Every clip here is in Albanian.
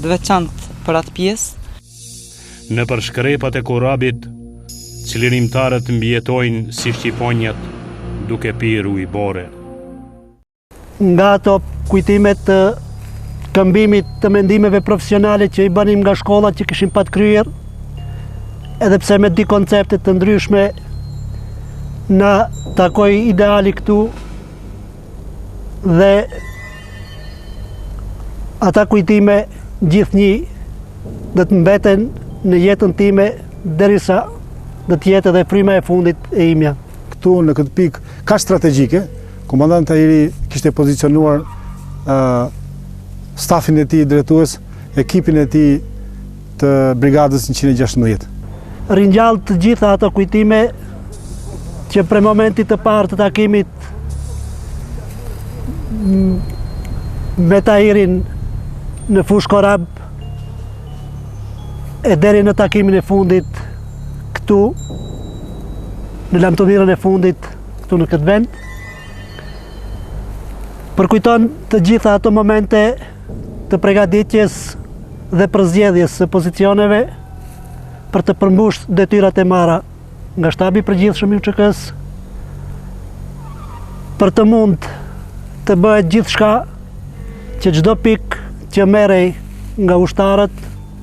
të veçantë për atë pjesë. Në përshkrepat e korabit, çlirimtarët mbijetojnë si shqiponjat duke pirë ujë bore. Nga ato kujtimet të këmbimit të mendimeve profesionale që i banim nga shkollat që kishim pat kryer, edhe pse me di koncepte të ndryshme, na takoi ideali këtu dhe ata kujtime gjithnjë do të mbeten në jetën time derisa do të jetë edhe fryma e fundit e imja. Këtu në këtë pikë ka strategjike, komandanti Tahiri kishte pozicionuar stafin e tij drejtues, ekipin e tij të brigadës 116. Ringjall të gjitha ato kujtime që prej momentit të parë të takimit me Tahirin në fushë korab e deri në takimin e fundit këtu, në lamtomirën e fundit këtu në këtë vend, përkujton të gjitha ato momente të përgatitjes dhe përzgjedhjes së pozicioneve për të përmbush detyrat e marra nga shtabi i përgjithshëm i UÇK-s, për të mund të bëhet gjithçka që çdo pikë që merrej nga ushtarët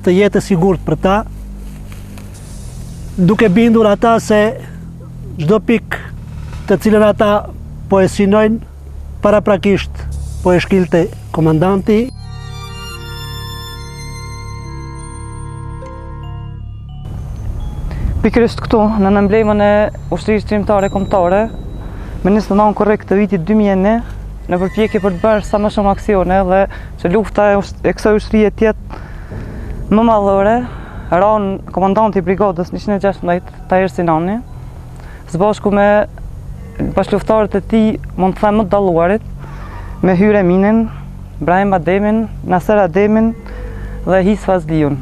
të jetë e sigurt për ta, duke bindur ata se çdo pikë të cilën ata po e synojnë paraprakisht po e shkilte komandanti. Pikërisht këtu, në emblemën e ushtrisë çlirimtare kombëtare, me 29 korrekt të vitit 2001, në përpjekje për të bërë sa më shumë aksione dhe që lufta e kësaj ushtrie të jetë më madhore, ran komandanti i brigadës 116, Tahir Sinani, së bashku me bashkëluftarët e tij, mund të them më të dalluarit, me Hyre Eminin, Brahim Ademin, Naser Ademin dhe His Fazliun.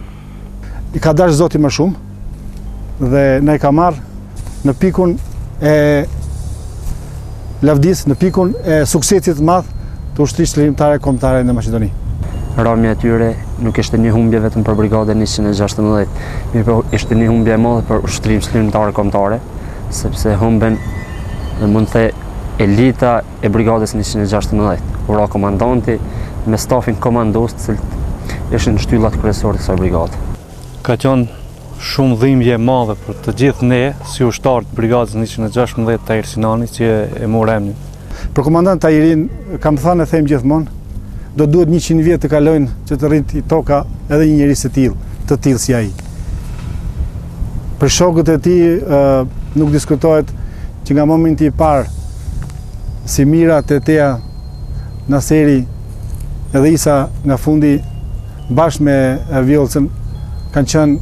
I ka dashur Zoti më shumë dhe na i ka marrë në pikun e lavdis, në pikun e suksesit të madh të ushtrisë çlirimtare kombëtare në Maqedoni. Ramja e tyre nuk ishte një humbje vetëm për brigadën 116, mirë ishte një humbje e madhe për ushtrinë çlirimtare kombëtare, sepse humben dhe mund të elita e brigadës 116, ura komandanti me stafin komandos të cilët ishin shtyllat kryesorë të kësaj brigade. Ka qenë shumë dhimbje e madhe për të gjithë ne, si ushtarë të brigadës 116 Tahir Sinani, që e morë emrin. Për komandant Tahirin, kam thënë e them gjithmonë, do duhet 100 vjet të kalojnë që të rritë i toka edhe një njerëz të tillë si ai. Për shokët e tij nuk diskutohet që nga momenti i parë si Mira, Tetea, Naseri edhe Isa nga fundi bashkë me Vjollcën kanë qenë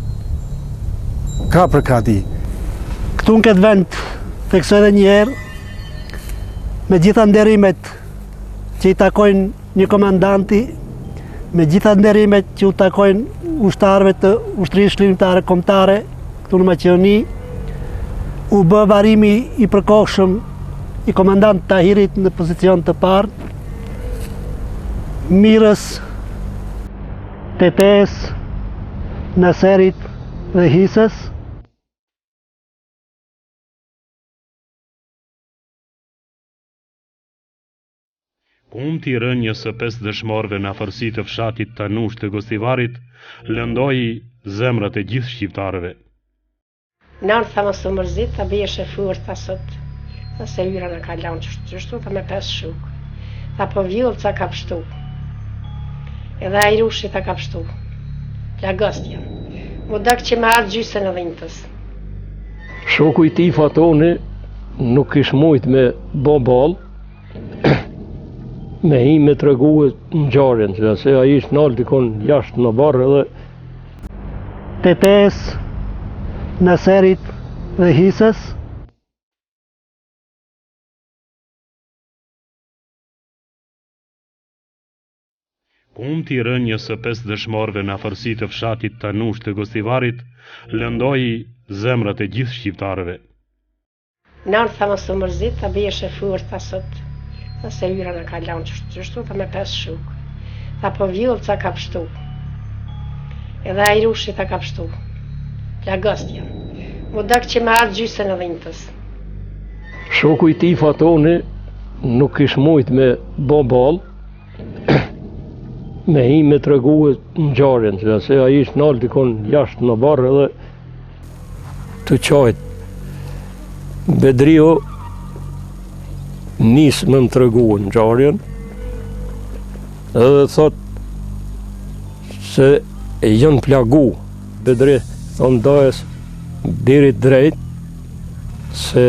ka për krati. Këtu në këtë vend theksoj edhe një herë, me gjitha nderimet që i takojnë një komandanti, me gjitha nderimet që u takojnë ushtarëve të ushtrisë çlirimtare kombëtare këtu në Maqedoni, u bë varimi i përkohshëm i komandant Tahirit në pozicion të parë, Mirës, Tetes, Naserit dhe Hisës. Kumti i rënjës së 5 dëshmorëve në afërsi të fshatit Tanush të Gostivarit lëndoi zemrat e gjithë shqiptarëve. Nërë tha mos të mërzit, ta bje shefur, ta sot, ta se yra në ka lanë qështu, ta me 5 shuk. Ta po Vjollca ka pështu, edhe Ajrushi ta ka pështu, Plagostja. Mu dak që me ardë gjysën e dhintës. Shoku i tij Fatoni nuk ish mujt me bo bal, me hi me të reguet në gjarën, se a ishtë nalë dikon jashtë në barë edhe. Tetes, Naserit dhe Hisës. Kumti i rënjës së 5 dëshmorëve në afërsi të fshatit Tanush të Gostivarit lëndoi zemrat e gjithë shqiptarëve. Nërë tha mos të mërzit, ta bje shefur, ta sot, ta se yra në ka lanë qështu, ta me 5 shuk. Ta po Vjollca ka pështu, Edhe ajrushi ta ka pështu. Plagostja. Mu dak që me atë gjysën e dhintës. Shoku i tij Fatoni nuk ish mujt me bo ball, me hi me të regu në gjarën, që se a ish nalë dikon jashtë në barë edhe të qajt. Bedrio nisë me më të regu në gjarën, edhe thot se e jënë plagu. Bedri thonë dajës birit drejt, se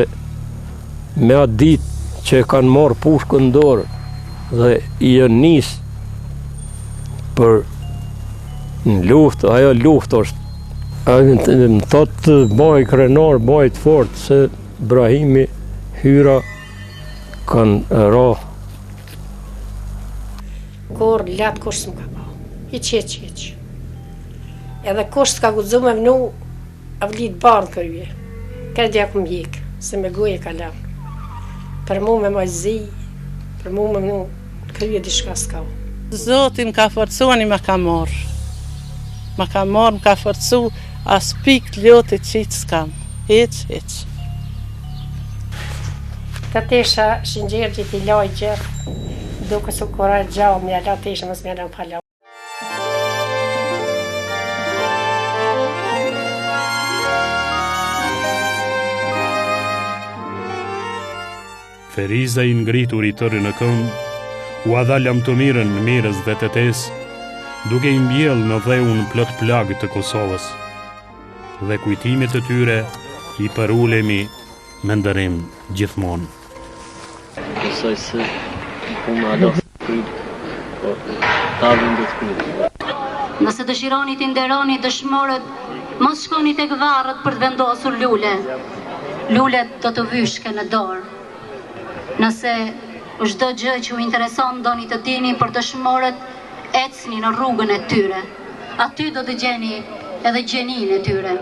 me atë ditë që kanë marrë pushkën në dorë dhe i janë nisë për në luftë, ajo luftë është. Më thotë baj krenar, baj të fort, se Brahimi, hyra, kanë ra. Kur latë kush s'm ka pa, hiq. Edhe kush s'ka guxu me vnu, avlit bardh kërje. Kërë ku mjek, se me goje ka lanë. Për mu me majzi, për mu me vnu, kërje diçka s'ka. Zoti më ka forcu, ani më ka marrë. Më ka forcu, as pik ljote qitë s'kam. Hiq. Të tesha shingjergjit i laj gjithë, duke su kura gjau, mja la tesha mësë mja la më pala. Feriza i ngritur i tërë në këmbë, u adha lamtomirën në mirës dhe tetes, duke i mbjell në dheun plot plagë të Kosovës. Dhe kujtimit të tyre i përulemi me ndërim gjithmonë. Besoj se ku më ado kryt, po tavën dhe të kryt. Nëse dëshironi të nderoni dëshmorët, mos shkoni tek varret për të vendosur lule. Lulet do të vyshke në dorë. Nëse çdo gjë që u intereson doni të dini për dëshmorët, ecni në rrugën e tyre. Aty do të gjeni edhe gjeninë e tyre.